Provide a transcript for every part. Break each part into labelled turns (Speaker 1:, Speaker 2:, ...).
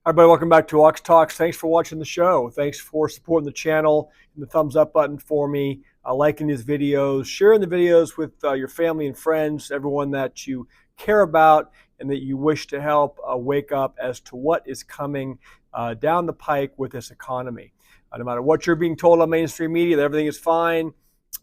Speaker 1: Everybody, welcome back to Ox Talks. Thanks for watching the show. Thanks for supporting the channel and the thumbs up button for me, liking these videos, sharing the videos with your family and friends, everyone that you care about and that you wish to help wake up as to what is coming down the pike with this economy. No matter what you're being told on mainstream media, that everything is fine.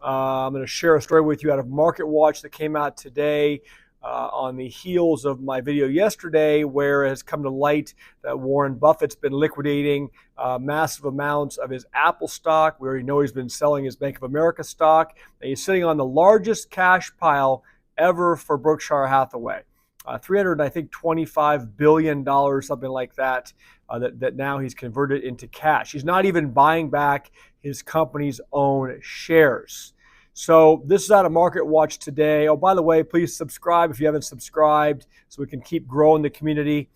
Speaker 1: I'm going to share a story with you out of Market Watch that came out today. On the heels of my video yesterday, where it has come to light that Warren Buffett's been liquidating massive amounts of his Apple stock. We already know he's been selling his Bank of America stock. And he's sitting on the largest cash pile ever for Berkshire Hathaway. $325 billion, something like that, that now he's converted into cash. He's not even buying back his company's own shares. So this is out of Market Watch today. Oh, by the way, please subscribe if you haven't subscribed so we can keep growing the community.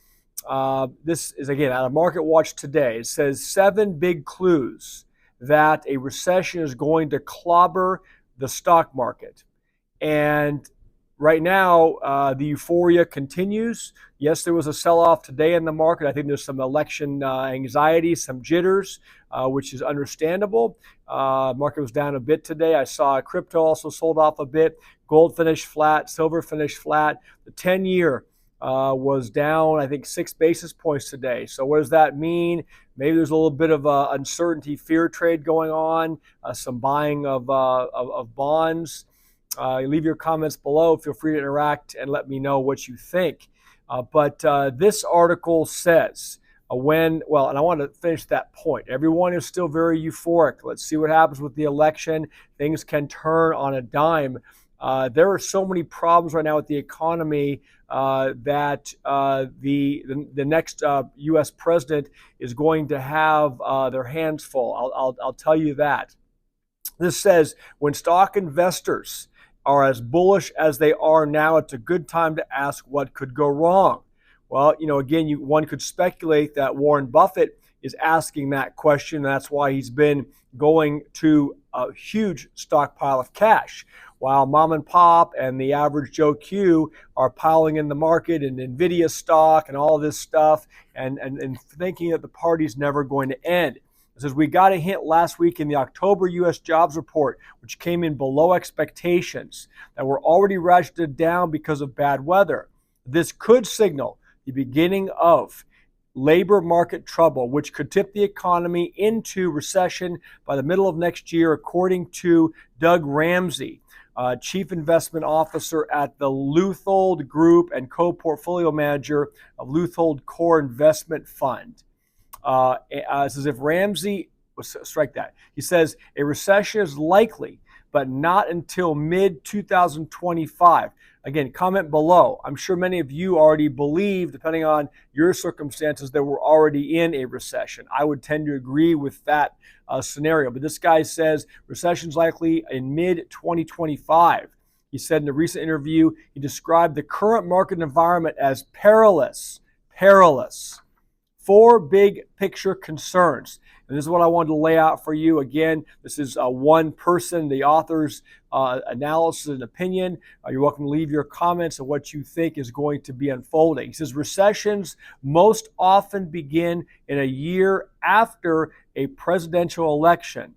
Speaker 1: This is, again, out of Market Watch today. It says 7 big clues that a recession is going to clobber the stock market. And right now, the euphoria continues. Yes, there was a sell-off today in the market. I think there's some election anxiety, some jitters, which is understandable. Market was down a bit today. I saw crypto also sold off a bit. Gold finished flat, silver finished flat. The 10-year was down, I think, 6 basis points today. So what does that mean? Maybe there's a little bit of uncertainty, fear trade going on, some buying of bonds. Leave your comments below. Feel free to interact and let me know what you think. But this article says and I want to finish that point. Everyone is still very euphoric. Let's see what happens with the election. Things can turn on a dime. There are so many problems right now with the economy that the next U.S. president is going to have their hands full. I'll tell you that. This says when stock investors are as bullish as they are now, it's a good time to ask what could go wrong. Well, again, one could speculate that Warren Buffett is asking that question. That's why he's been going to a huge stockpile of cash, while mom and pop and the average Joe Q are piling in the market and Nvidia stock and all this stuff and thinking that the party's never going to end. It says we got a hint last week in the October U.S. jobs report, which came in below expectations, that were already ratcheted down because of bad weather. This could signal the beginning of labor market trouble, which could tip the economy into recession by the middle of next year, according to Doug Ramsey, Chief Investment Officer at the Leuthold Group and co-portfolio manager of Leuthold Core Investment Fund. It's as if Ramsey, strike that. He says a recession is likely, but not until mid-2025. Again, comment below. I'm sure many of you already believe, depending on your circumstances, that we're already in a recession. I would tend to agree with that scenario. But this guy says recession's likely in mid-2025. He said in a recent interview, he described the current market environment as perilous. Perilous. 4 big picture concerns. And this is what I wanted to lay out for you. Again, this is one person, the author's analysis and opinion. You're welcome to leave your comments on what you think is going to be unfolding. He says recessions most often begin in a year after a presidential election.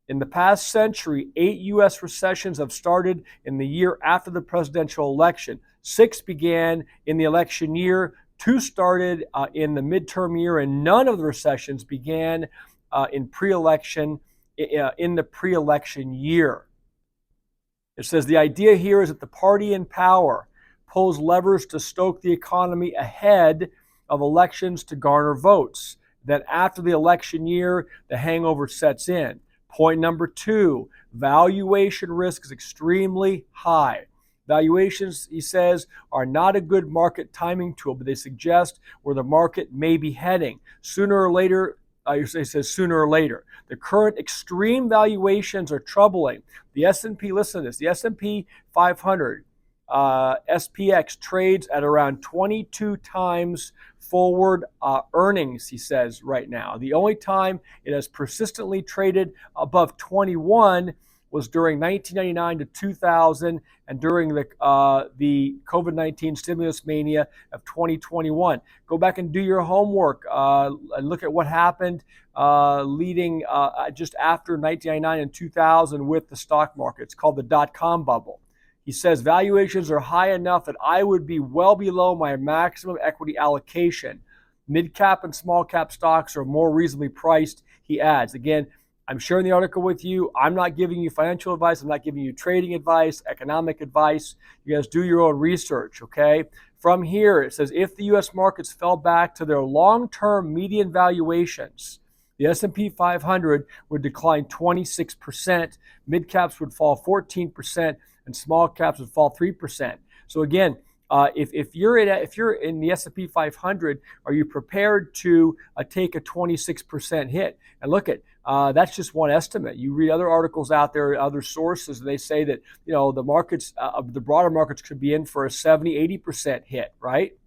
Speaker 1: In the past century, 8 U.S. recessions have started in the year after the presidential election. 6 began in the election year. 2 started in the midterm year, and none of the recessions began in the pre-election year. It says the idea here is that the party in power pulls levers to stoke the economy ahead of elections to garner votes. Then after the election year, the hangover sets in. Point number 2, valuation risk is extremely high. Valuations, he says, are not a good market timing tool, but they suggest where the market may be heading. Sooner or later, he says sooner or later. The current extreme valuations are troubling. The S&P, listen to this, the S&P 500, SPX trades at around 22 times forward earnings, he says, right now. The only time it has persistently traded above 21 was during 1999 to 2000 and during the COVID-19 stimulus mania of 2021. Go back and do your homework and look at what happened leading just after 1999 and 2000 with the stock market. It's called the dot-com bubble. He says valuations are high enough that I would be well below my maximum equity allocation. Mid-cap and small-cap stocks are more reasonably priced, he adds. Again, I'm sharing the article with you. I'm not giving you financial advice. I'm not giving you trading advice, economic advice. You guys do your own research, okay? From here, it says if the U.S. markets fell back to their long-term median valuations, the S&P 500 would decline 26%, mid-caps would fall 14%, and small caps would fall 3%. So again, if you're in the S&P 500, are you prepared to take a 26% hit? And look at that's just one estimate. You read other articles out there, other sources, and they say that the markets, the broader markets, could be in for a 70-80% hit. Right?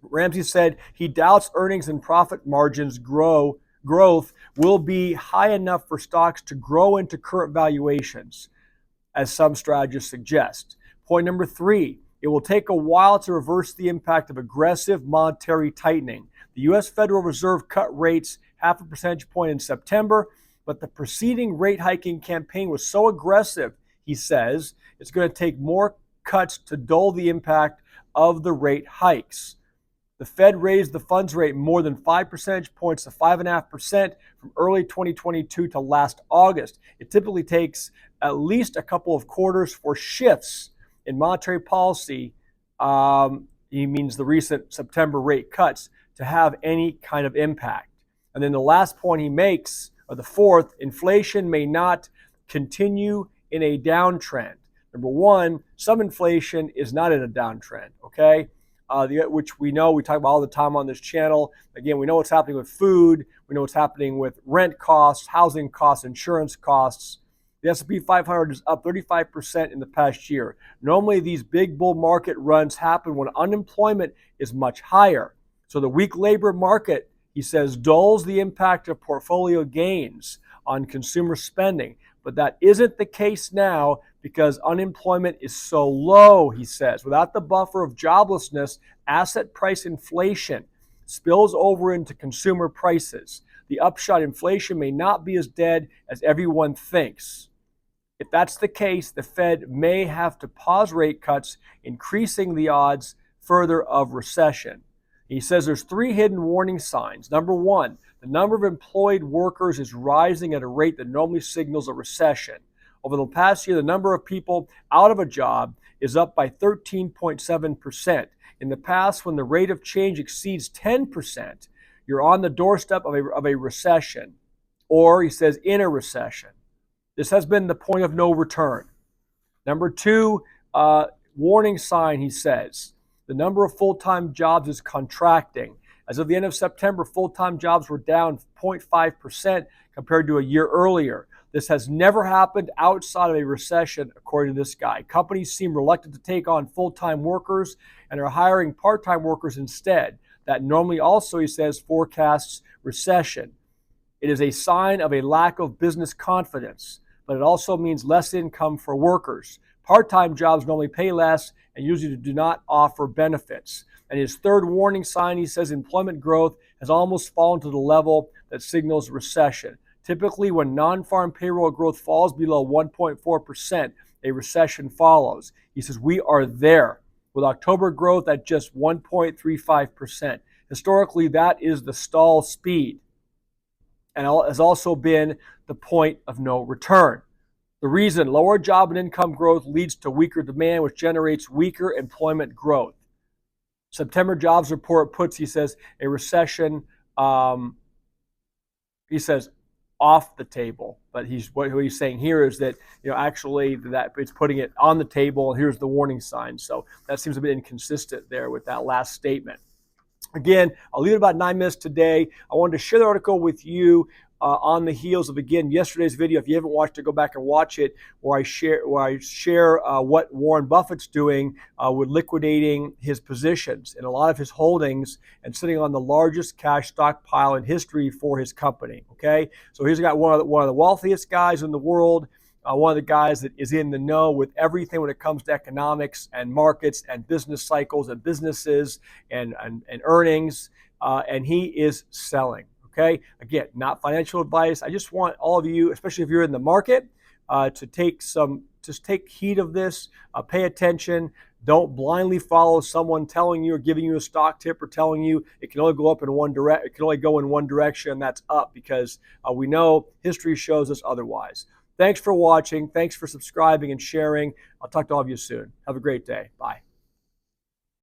Speaker 1: Ramsey said he doubts earnings and profit margins growth will be high enough for stocks to grow into current valuations, as some strategists suggest. Point number 3, it will take a while to reverse the impact of aggressive monetary tightening. The U.S. Federal Reserve cut rates 0.5 percentage point in September, but the preceding rate hiking campaign was so aggressive, he says, it's going to take more cuts to dull the impact of the rate hikes. The Fed raised the funds rate more than 5 percentage points to 5.5% from early 2022 to last August. It typically takes at least a couple of quarters for shifts in monetary policy, he means the recent September rate cuts, to have any kind of impact. And then the last point he makes, or the fourth, inflation may not continue in a downtrend. Number one, some inflation is not in a downtrend, okay? Which we know, we talk about all the time on this channel. Again, we know what's happening with food. We know what's happening with rent costs, housing costs, insurance costs. The S&P 500 is up 35% in the past year. Normally, these big bull market runs happen when unemployment is much higher. So the weak labor market, he says, dulls the impact of portfolio gains on consumer spending. But that isn't the case now because unemployment is so low, he says. Without the buffer of joblessness, asset price inflation spills over into consumer prices. The upshot, inflation may not be as dead as everyone thinks. If that's the case, the Fed may have to pause rate cuts, increasing the odds further of recession. He says there's 3 hidden warning signs. Number 1, the number of employed workers is rising at a rate that normally signals a recession. Over the past year, the number of people out of a job is up by 13.7%. In the past, when the rate of change exceeds 10%, you're on the doorstep of a recession, or, he says, in a recession. This has been the point of no return. Number 2, warning sign, he says. The number of full-time jobs is contracting. As of the end of September, full-time jobs were down 0.5% compared to a year earlier. This has never happened outside of a recession, according to this guy. Companies seem reluctant to take on full-time workers and are hiring part-time workers instead. That normally also, he says, forecasts recession. It is a sign of a lack of business confidence, but it also means less income for workers. Part-time jobs normally pay less and usually do not offer benefits. And his third warning sign, he says, employment growth has almost fallen to the level that signals recession. Typically, when non-farm payroll growth falls below 1.4%, a recession follows. He says, we are there, with October growth at just 1.35%. Historically, that is the stall speed, and has also been the point of no return. The reason, lower job and income growth leads to weaker demand, which generates weaker employment growth. September jobs report puts, he says, a recession, he says, off the table. But what he's saying here is that, actually that it's putting it on the table, and here's the warning sign. So that seems a bit inconsistent there with that last statement. Again, I'll leave it about 9 minutes today. I wanted to share the article with you on the heels of, again, yesterday's video. If you haven't watched it, go back and watch it, where I share what Warren Buffett's doing with liquidating his positions in a lot of his holdings and sitting on the largest cash stockpile in history for his company. Okay, so he's got one of the wealthiest guys in the world. one of the guys that is in the know with everything when it comes to economics and markets and business cycles and businesses and earnings, and he is selling. Okay, again, not financial advice. I just want all of you, especially if you're in the market, to take heed of this, pay attention. Don't blindly follow someone telling you or giving you a stock tip or telling you it can only go up in one direct. It can only go in one direction, and that's up, because we know history shows us otherwise. Thanks for watching. Thanks for subscribing and sharing. I'll talk to all of you soon. Have a great day. Bye.